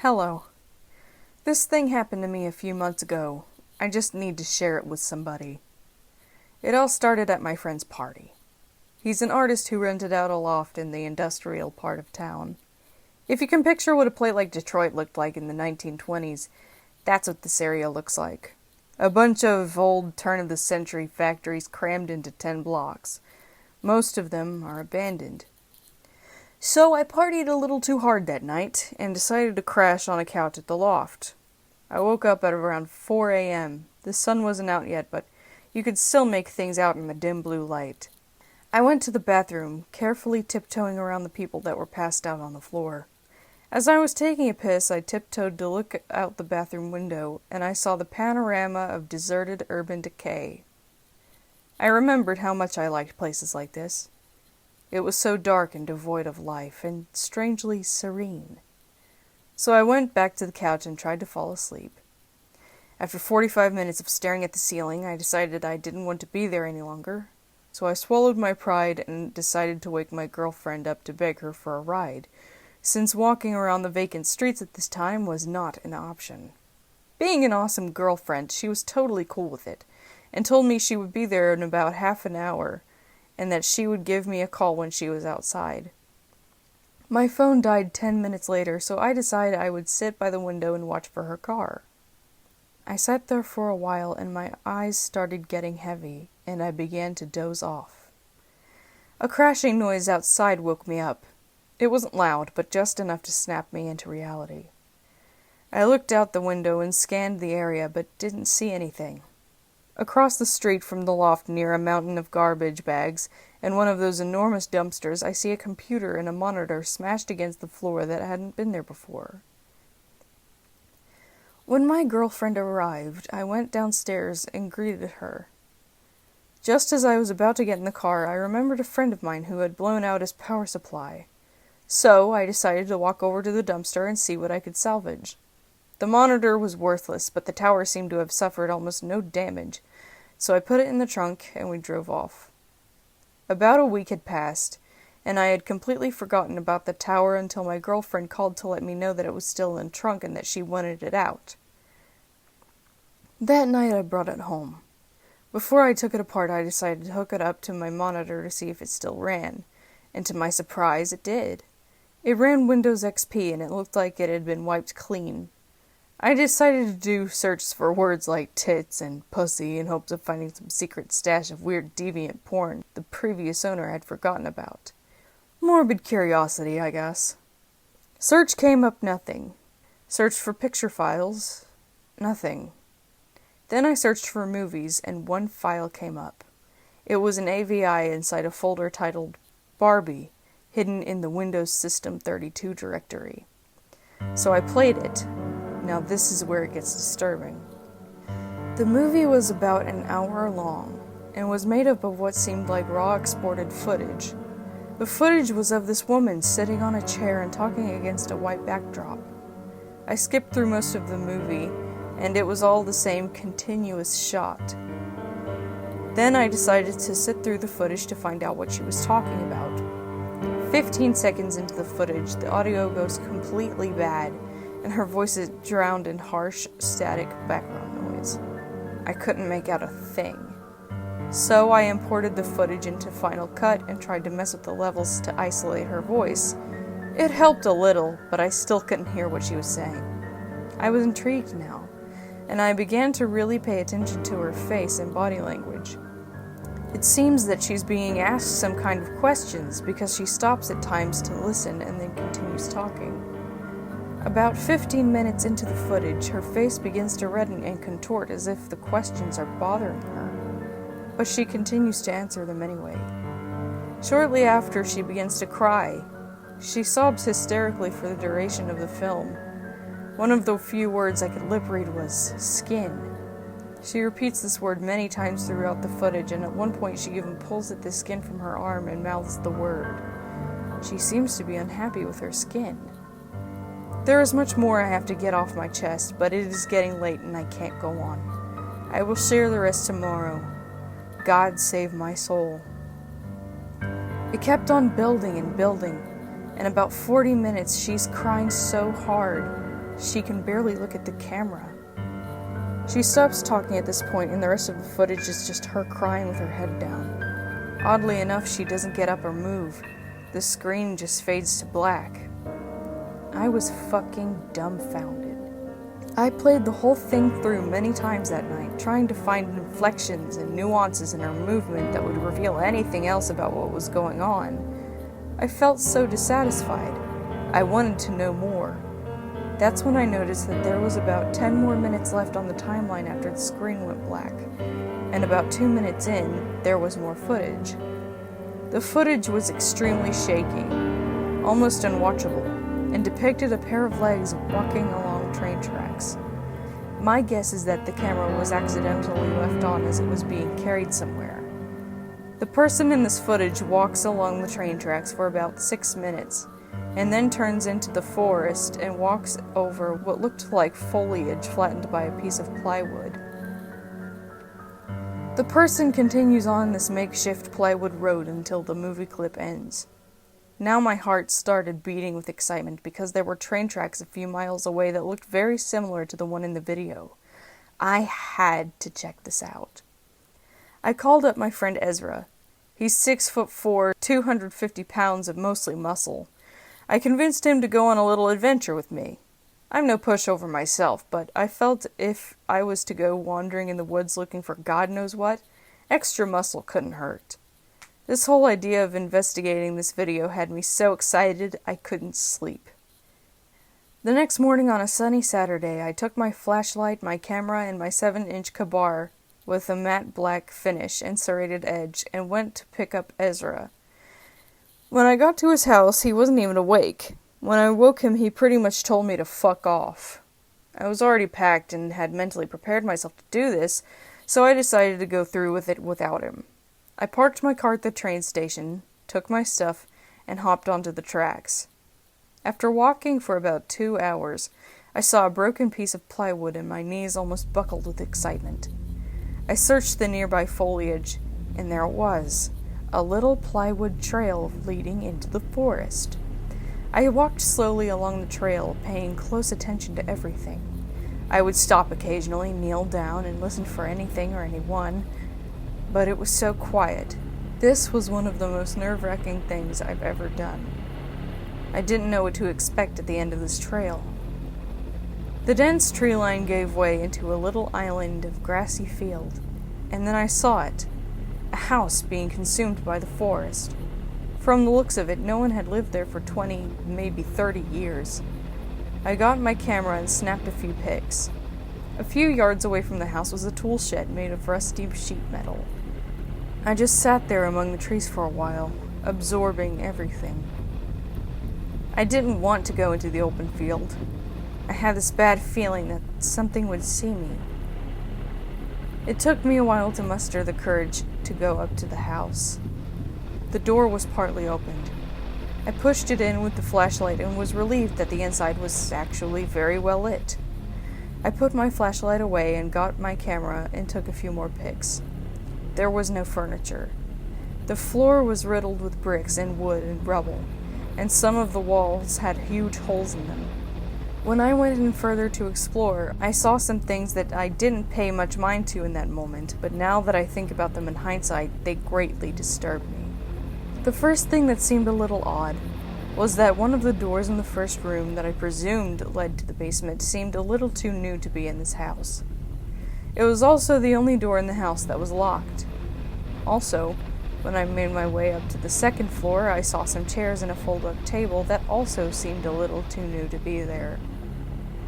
Hello. This thing happened to me a few months ago. I just need to share it with somebody. It all started at my friend's party. He's an artist who rented out a loft in the industrial part of town. If you can picture what a place like Detroit looked like in the 1920s, that's what this area looks like. A bunch of old turn-of-the-century factories crammed into 10 blocks. Most of them are abandoned. So I partied a little too hard that night and decided to crash on a couch at the loft. I woke up at around 4 a.m. The sun wasn't out yet, but you could still make things out in the dim blue light. I went to the bathroom, carefully tiptoeing around the people that were passed out on the floor. As I was taking a piss, I tiptoed to look out the bathroom window, and I saw the panorama of deserted urban decay. I remembered how much I liked places like this. It was so dark and devoid of life, and strangely serene. So I went back to the couch and tried to fall asleep. After 45 minutes of staring at the ceiling, I decided I didn't want to be there any longer. So I swallowed my pride and decided to wake my girlfriend up to beg her for a ride, since walking around the vacant streets at this time was not an option. Being an awesome girlfriend, she was totally cool with it, and told me she would be there in about half an hour, and that she would give me a call when she was outside. My phone died 10 minutes later, so I decided I would sit by the window and watch for her car. I sat there for a while, and my eyes started getting heavy, and I began to doze off. A crashing noise outside woke me up. It wasn't loud, but just enough to snap me into reality. I looked out the window and scanned the area, but didn't see anything. Across the street from the loft, near a mountain of garbage bags and one of those enormous dumpsters, I see a computer and a monitor smashed against the floor that hadn't been there before. When my girlfriend arrived, I went downstairs and greeted her. Just as I was about to get in the car, I remembered a friend of mine who had blown out his power supply. So I decided to walk over to the dumpster and see what I could salvage. The monitor was worthless, but the tower seemed to have suffered almost no damage, so I put it in the trunk and we drove off. About a week had passed, and I had completely forgotten about the tower until my girlfriend called to let me know that it was still in the trunk and that she wanted it out. That night I brought it home. Before I took it apart, I decided to hook it up to my monitor to see if it still ran, and to my surprise, it did. It ran Windows XP, and it looked like it had been wiped clean. I decided to do searches for words like tits and pussy in hopes of finding some secret stash of weird deviant porn the previous owner had forgotten about. Morbid curiosity, I guess. Search came up nothing. Searched for picture files, nothing. Then I searched for movies, and one file came up. It was an AVI inside a folder titled Barbie, hidden in the Windows System 32 directory. So I played it. Now this is where it gets disturbing. The movie was about an hour long, and was made up of what seemed like raw exported footage. The footage was of this woman sitting on a chair and talking against a white backdrop. I skipped through most of the movie, and it was all the same continuous shot. Then I decided to sit through the footage to find out what she was talking about. 15 seconds into the footage, the audio goes completely bad, and her voice is drowned in harsh, static background noise. I couldn't make out a thing. So I imported the footage into Final Cut and tried to mess with the levels to isolate her voice. It helped a little, but I still couldn't hear what she was saying. I was intrigued now, and I began to really pay attention to her face and body language. It seems that she's being asked some kind of questions because she stops at times to listen and then continues talking. About 15 minutes into the footage, her face begins to redden and contort as if the questions are bothering her, but she continues to answer them anyway. Shortly after, she begins to cry. She sobs hysterically for the duration of the film. One of the few words I could lip read was skin. She repeats this word many times throughout the footage, and at one point she even pulls at the skin from her arm and mouths the word. She seems to be unhappy with her skin. There is much more I have to get off my chest, but it is getting late and I can't go on. I will share the rest tomorrow. God save my soul. It kept on building and building. In about 40 minutes, she's crying so hard. she can barely look at the camera. She stops talking at this point, and the rest of the footage is just her crying with her head down. Oddly enough, she doesn't get up or move. The screen just fades to black. I was fucking dumbfounded. I played the whole thing through many times that night, trying to find inflections and nuances in her movement that would reveal anything else about what was going on. I felt so dissatisfied. I wanted to know more. That's when I noticed that there was about 10 more minutes left on the timeline after the screen went black, and about 2 minutes in, there was more footage. The footage was extremely shaky, almost unwatchable, and depicted a pair of legs walking along train tracks. My guess is that the camera was accidentally left on as it was being carried somewhere. The person in this footage walks along the train tracks for about 6 minutes, and then turns into the forest and walks over what looked like foliage flattened by a piece of plywood. The person continues on this makeshift plywood road until the movie clip ends. Now my heart started beating with excitement because there were train tracks a few miles away that looked very similar to the one in the video. I had to check this out. I called up my friend Ezra. He's 6'4", 250 pounds of mostly muscle. I convinced him to go on a little adventure with me. I'm no pushover myself, but I felt if I was to go wandering in the woods looking for God knows what, extra muscle couldn't hurt. This whole idea of investigating this video had me so excited I couldn't sleep. The next morning on a sunny Saturday, I took my flashlight, my camera, and my 7-inch Kabar with a matte black finish and serrated edge and went to pick up Ezra. When I got to his house, he wasn't even awake. When I woke him, he pretty much told me to fuck off. I was already packed and had mentally prepared myself to do this, so I decided to go through with it without him. I parked my car at the train station, took my stuff, and hopped onto the tracks. After walking for about 2 hours, I saw a broken piece of plywood and my knees almost buckled with excitement. I searched the nearby foliage, and there it was, a little plywood trail leading into the forest. I walked slowly along the trail, paying close attention to everything. I would stop occasionally, kneel down, and listen for anything or anyone, but it was so quiet. This was one of the most nerve-wracking things I've ever done. I didn't know what to expect at the end of this trail. The dense tree line gave way into a little island of grassy field, and then I saw it, a house being consumed by the forest. From the looks of it, no one had lived there for 20, maybe 30 years. I got my camera and snapped a few pics. A few yards away from the house was a tool shed made of rusty sheet metal. I just sat there among the trees for a while, absorbing everything. I didn't want to go into the open field. I had this bad feeling that something would see me. It took me a while to muster the courage to go up to the house. The door was partly opened. I pushed it in with the flashlight and was relieved that the inside was actually very well lit. I put my flashlight away and got my camera and took a few more pics. There was no furniture. The floor was riddled with bricks and wood and rubble, and some of the walls had huge holes in them. When I went in further to explore, I saw some things that I didn't pay much mind to in that moment, but now that I think about them in hindsight, they greatly disturbed me. The first thing that seemed a little odd was that one of the doors in the first room that I presumed led to the basement seemed a little too new to be in this house. It was also the only door in the house that was locked. Also, when I made my way up to the second floor, I saw some chairs and a fold-up table that also seemed a little too new to be there.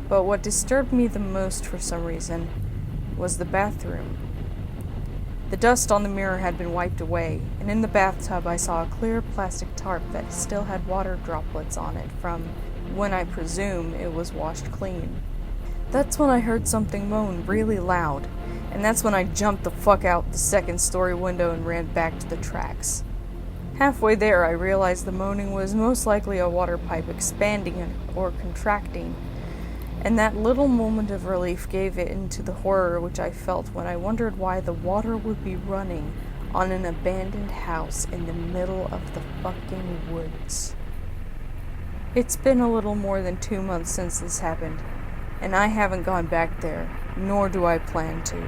But what disturbed me the most for some reason was the bathroom. The dust on the mirror had been wiped away, and in the bathtub I saw a clear plastic tarp that still had water droplets on it from when I presume it was washed clean. That's when I heard something moan really loud, and that's when I jumped the fuck out the second-story window and ran back to the tracks. Halfway there, I realized the moaning was most likely a water pipe expanding or contracting, and that little moment of relief gave in to the horror which I felt when I wondered why the water would be running on an abandoned house in the middle of the fucking woods. It's been a little more than 2 months since this happened, and I haven't gone back there, nor do I plan to.